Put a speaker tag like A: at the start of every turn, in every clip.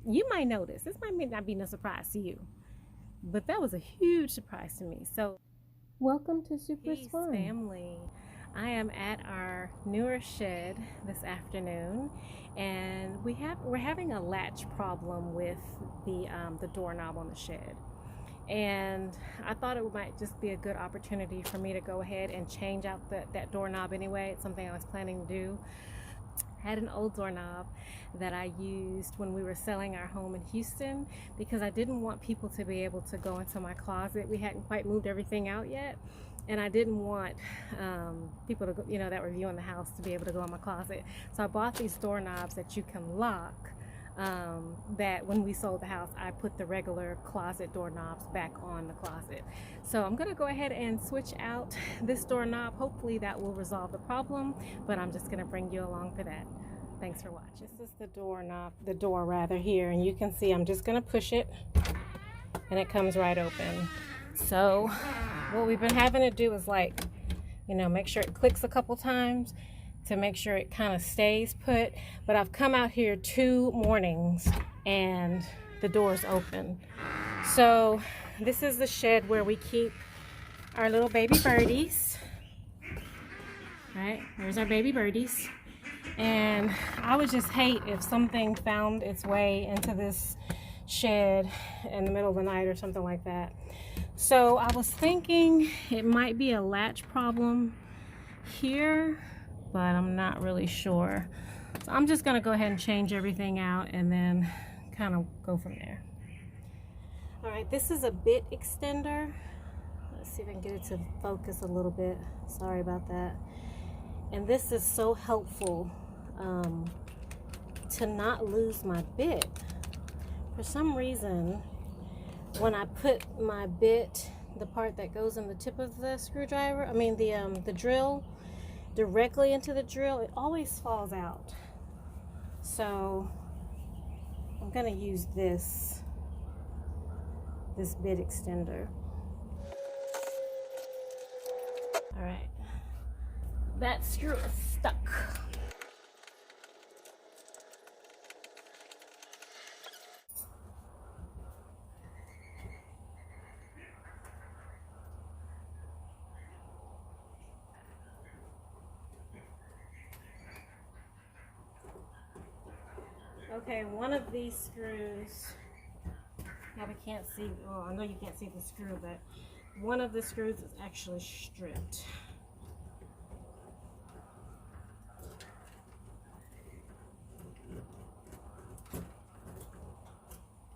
A: you might notice. This might not be no surprise to you, but that was a huge surprise to me. So welcome to supersfarm family. I am at our newer shed this afternoon, and we're having a latch problem with the doorknob on the shed. And I thought it might just be a good opportunity for me to go ahead and change out that doorknob anyway. It's something I was planning to do. I had an old doorknob that I used when we were selling our home in Houston because I didn't want people to be able to go into my closet. We hadn't quite moved everything out yet, and I didn't want people to go, that were viewing the house to be able to go in my closet. So I bought these doorknobs that you can lock. That when we sold the house, I put the regular closet doorknobs back on the closet. So I'm gonna go ahead and switch out this doorknob. Hopefully that will resolve the problem, but I'm just gonna bring you along for that. Thanks for watching. This is the door rather here, and you can see I'm just gonna push it and it comes right open. So what we've been having to do is make sure it clicks a couple times to make sure it kind of stays put. But I've come out here 2 mornings and the door's open. So this is the shed where we keep our little baby birdies. Right, there's our baby birdies. And I would just hate if something found its way into this shed in the middle of the night or something like that. So I was thinking it might be a latch problem here, but I'm not really sure. So I'm just gonna go ahead and change everything out and then kind of go from there. All right, this is a bit extender. Let's see if I can get it to focus a little bit. Sorry about that. And this is so helpful to not lose my bit. For some reason, when I put my bit, the part that goes in the tip of the screwdriver, the drill, directly into the drill, it always falls out. So I'm gonna use this bit extender. All right, that screw is stuck. Okay, one of these screws, probably can't see, well, I know you can't see the screw, but one of the screws is actually stripped.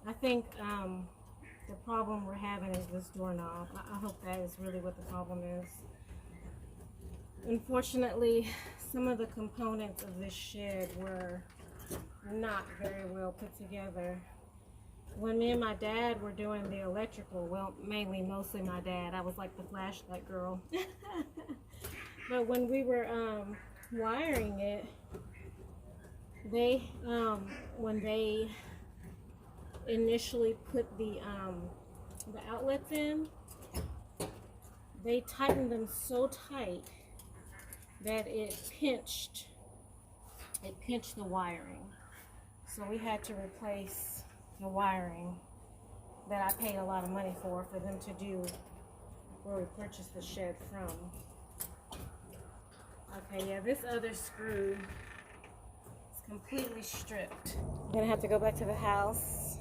A: I think the problem we're having is this doorknob. I hope that is really what the problem is. Unfortunately, some of the components of this shed were not very well put together. When me and my dad were doing the electrical, well, mostly my dad, I was like the flashlight girl. But when we were wiring it, when they initially put the outlets in, they tightened them so tight that it pinched the wiring. So we had to replace the wiring that I paid a lot of money for them to do where we purchased the shed from. Okay, yeah, this other screw is completely stripped. I'm gonna have to go back to the house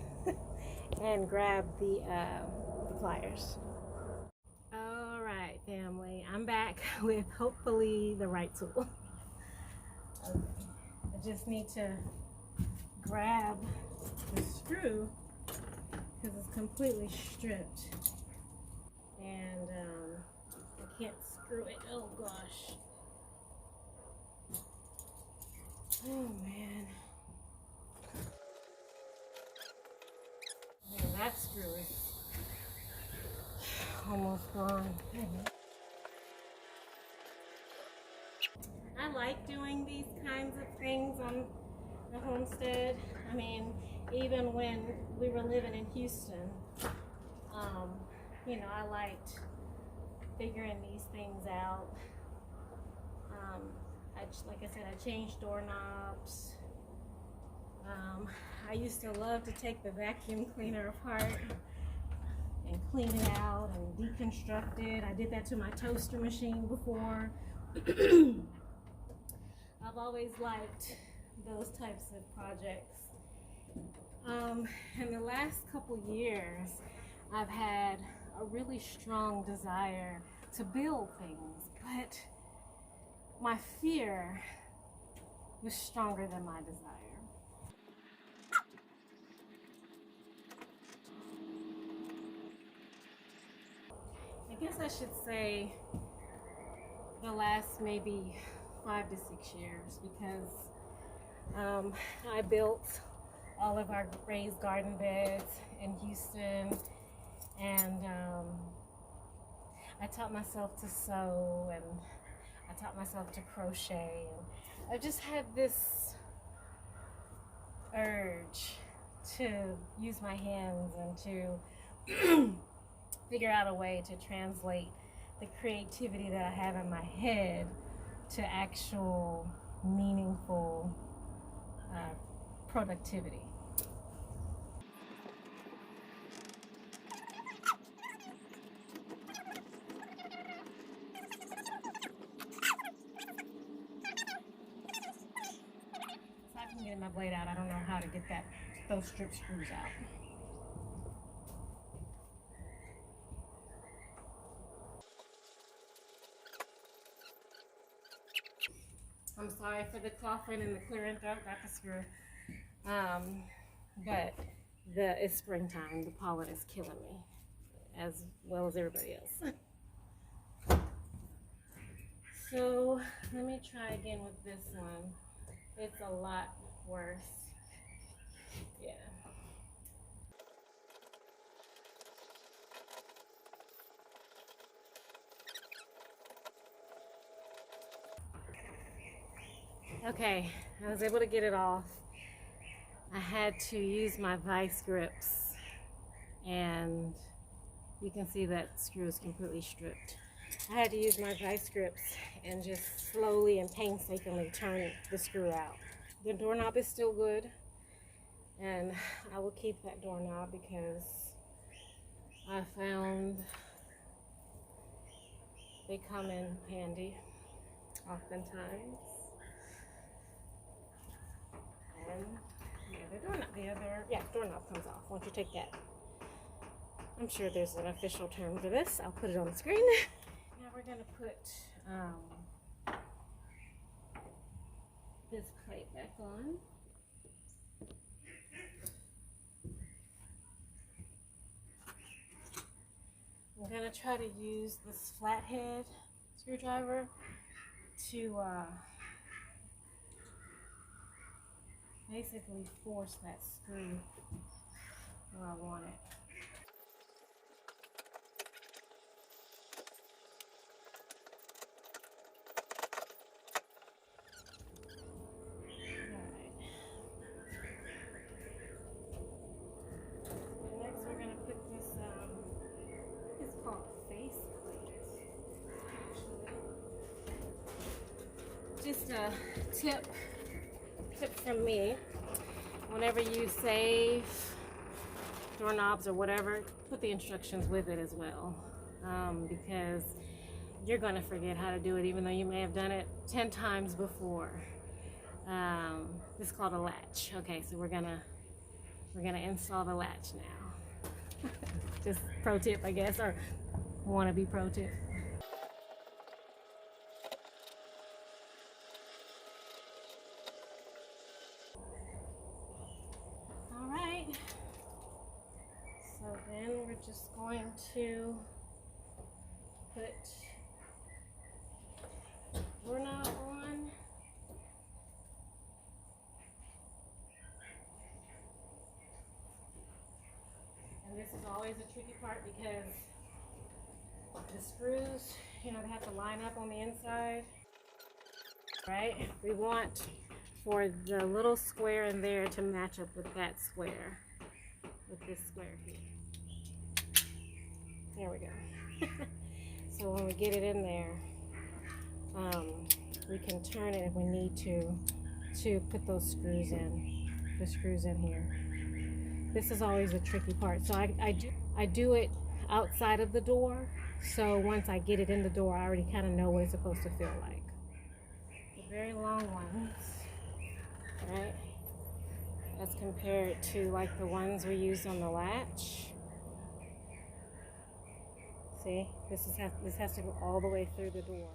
A: and grab the pliers. All right, family, I'm back with hopefully the right tool. Okay. I just need to grab the screw because it's completely stripped, and I can't screw it. Oh gosh. Oh man. Man, that screw is almost gone. I like doing these kinds of things on the homestead. I mean, even when we were living in Houston, I liked figuring these things out. Like I said, I changed doorknobs. I used to love to take the vacuum cleaner apart and clean it out and deconstruct it. I did that to my toaster machine before. I've always liked those types of projects. In the last couple years, I've had a really strong desire to build things, but my fear was stronger than my desire. I guess I should say the last maybe 5 to 6 years, because I built all of our raised garden beds in Houston, and I taught myself to sew, and I taught myself to crochet, and I just had this urge to use my hands and to figure out a way to translate the creativity that I have in my head to actual meaningful productivity. So I can get my blade out. I don't know how to get those strip screws out. I'm sorry for the coughing and the clearing throat, got the screw. But it's springtime. The pollen is killing me, as well as everybody else. So let me try again with this one. It's a lot worse. Yeah. Okay, I was able to get it off. I had to use my vice grips, and you can see that screw is completely stripped. I had to use my vice grips and just slowly and painstakingly turn the screw out. The doorknob is still good, and I will keep that doorknob because I found they come in handy oftentimes. And doorknob comes off once you take that. I'm sure there's an official term for this. I'll put it on the screen. Now we're gonna put this plate back on. I'm gonna try to use this flathead screwdriver to basically force that screw where I want it. Alright. Next we're going to put this, it's called face plate. Just a tip from me. Whenever you save doorknobs or whatever, put the instructions with it as well, because you're going to forget how to do it even though you may have done it 10 times before. This is called a latch. Okay, so we're gonna install the latch now. Just pro tip, I guess, or wannabe pro tip. So then we're just going to put doorknob on. And this is always a tricky part because the screws, they have to line up on the inside, right? We want for the little square in there to match up with that square, with this square here. There we go. So when we get it in there, we can turn it if we need to put those screws in. the screws in here. This is always a tricky part. So I do it outside of the door. So once I get it in the door, I already kind of know what it's supposed to feel like. The very long ones, right? As compared to like the ones we use on the Latch. See, this has to go all the way through the door.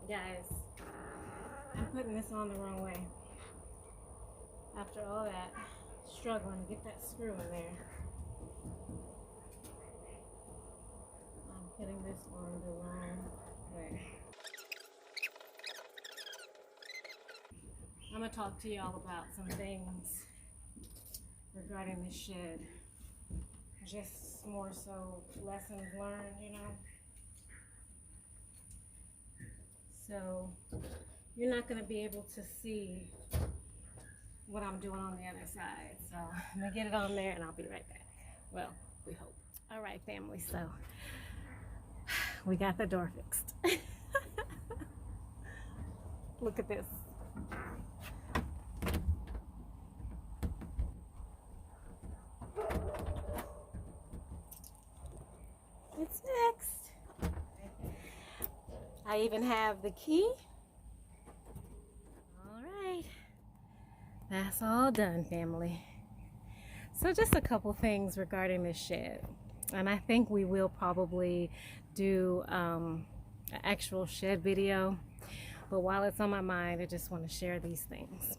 A: Guys, I'm putting this on the wrong way. After all that struggling to get that screw in there, I'm putting this on the wrong way. I'm going to talk to y'all about some things regarding this shed. Just more so lessons learned, you know. So you're not going to be able to see what I'm doing on the other side. So I'm going to get it on there and I'll be right back. Well, we hope. All right, family. So we got the door fixed. Look at this. It's fixed. I even have the key. All right. That's all done, family. So just a couple things regarding this shed. And I think we will probably do an actual shed video. But while it's on my mind, I just want to share these things.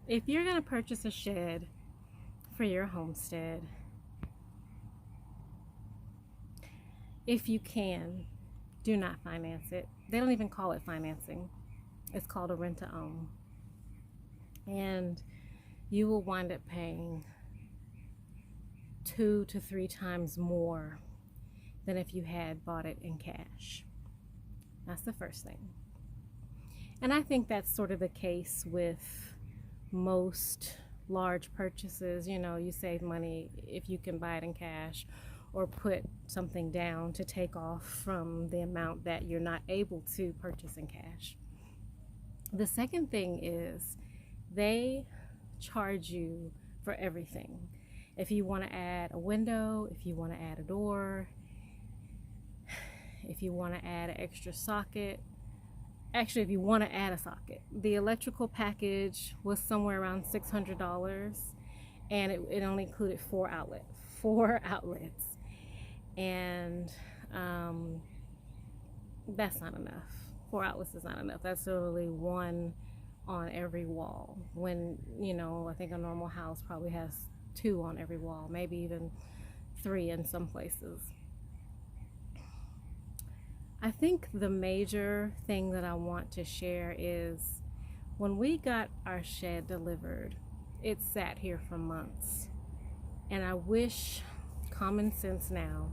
A: If you're going to purchase a shed for your homestead, if you can, do not finance it. They don't even call it financing. It's called a rent-to-own. And you will wind up paying 2 to 3 times more than if you had bought it in cash. That's the first thing. And I think that's sort of the case with most large purchases. You know, you save money if you can buy it in cash or put something down to take off from the amount that you're not able to purchase in cash. The second thing is they charge you for everything. If you want to add a window, if you want to add a door, if you want to add an extra socket, actually if you want to add a socket, the electrical package was somewhere around $600 and it only included 4 outlets. And that's not enough. 4 outlets is not enough. That's literally 1 on every wall, when, you know, I think a normal house probably has 2 on every wall, maybe even 3 in some places. I think the major thing that I want to share is when we got our shed delivered, it sat here for months. And I wish, common sense now,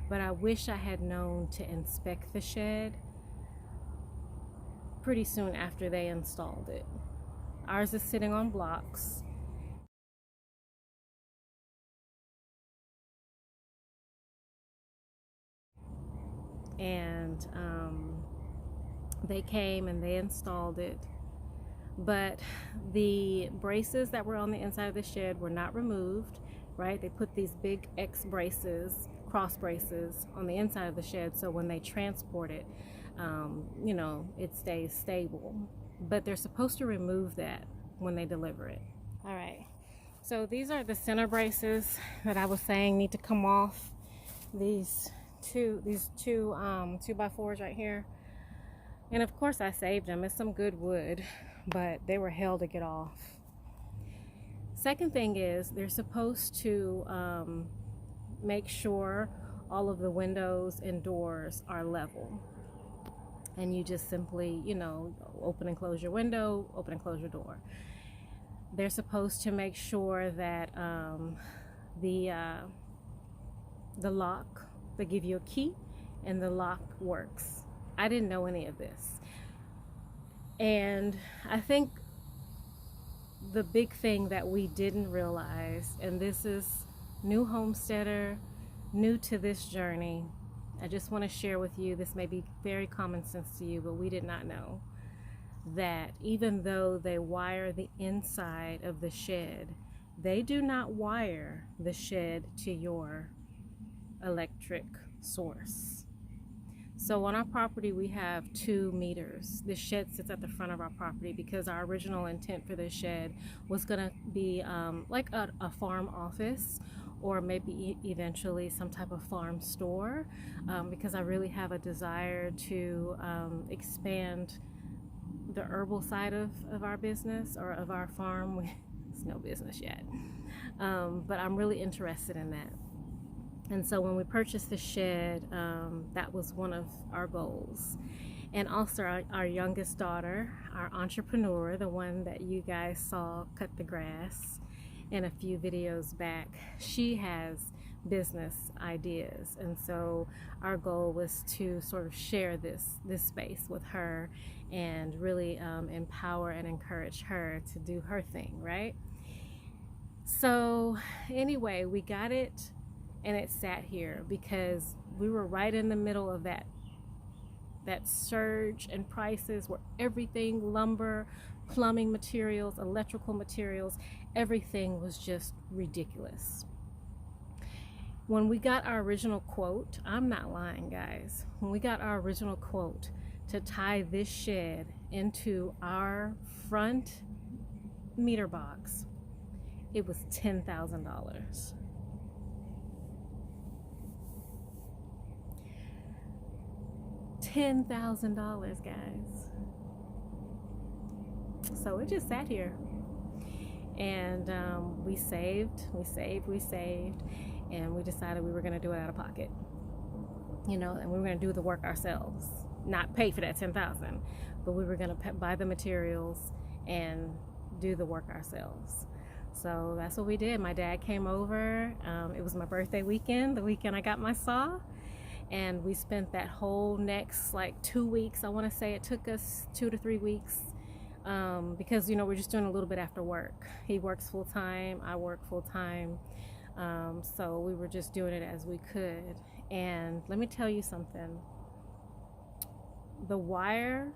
A: but I wish I had known to inspect the shed pretty soon after they installed it. Ours is sitting on blocks. And they came and they installed it, but the braces that were on the inside of the shed were not removed, right? They put these big X braces, cross braces on the inside of the shed, so when they transport it, you know, it stays stable. But they're supposed to remove that when they deliver it. All right, so these are the center braces that I was saying need to come off. These two 2x4s right here, and of course I saved them. It's some good wood, but they were hell to get off. Second thing is they're supposed to make sure all of the windows and doors are level, and you just simply, you know, open and close your window, open and close your door. They're supposed to make sure that the lock, they give you a key and the lock works. I didn't know any of this. And I think the big thing that we didn't realize, and this is new homesteader, new to this journey, I just want to share with you, this may be very common sense to you, but we did not know that even though they wire the inside of the shed, they do not wire the shed to your electric source. So on our property, we have 2 meters. This shed sits at the front of our property because our original intent for this shed was going to be like a farm office, or maybe eventually some type of farm store, because I really have a desire to expand the herbal side of our business, or of our farm. It's no business yet, but I'm really interested in that. And so when we purchased the shed, that was one of our goals. And also our youngest daughter, our entrepreneur, the one that you guys saw cut the grass in a few videos back, she has business ideas. And so our goal was to sort of share this space with her and really empower and encourage her to do her thing, right? So anyway, we got it. And it sat here because we were right in the middle of that surge in prices where everything, lumber, plumbing materials, electrical materials, everything was just ridiculous. When we got our original quote, I'm not lying, guys, when we got our original quote to tie this shed into our front meter box, it was $10,000. $10,000, guys. So it just sat here, and we saved, and we decided we were going to do it out of pocket, and we were going to do the work ourselves, not pay for that $10,000, but we were going to buy the materials and do the work ourselves. So that's what we did. My dad came over. It was my birthday weekend, the weekend I got my saw. And we spent that whole next 2 weeks. I want to say it took us 2 to 3 weeks, because we're just doing a little bit after work. He works full time, I work full time, so we were just doing it as we could. And let me tell you something. The wire,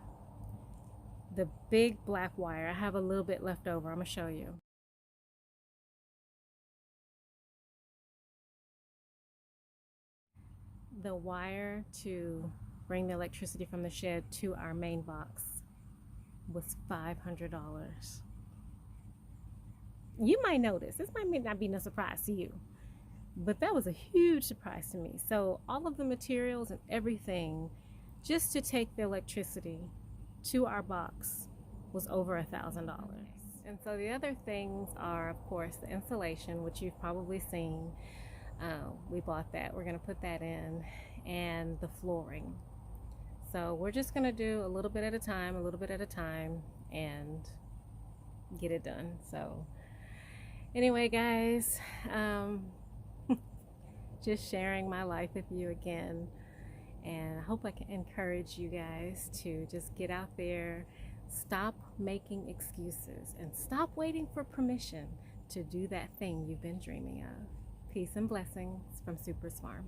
A: the big black wire, I have a little bit left over. I'm gonna show you. The wire to bring the electricity from the shed to our main box was $500. You might notice, this might not be no surprise to you, but that was a huge surprise to me. So all of the materials and everything just to take the electricity to our box was over $1,000. And so the other things are, of course, the insulation, which you've probably seen. We bought that. We're going to put that in, and the flooring. So we're just going to do a little bit at a time, and get it done. So anyway, guys, just sharing my life with you again, and I hope I can encourage you guys to just get out there, stop making excuses, and stop waiting for permission to do that thing you've been dreaming of. Peace and blessings from supersfarm.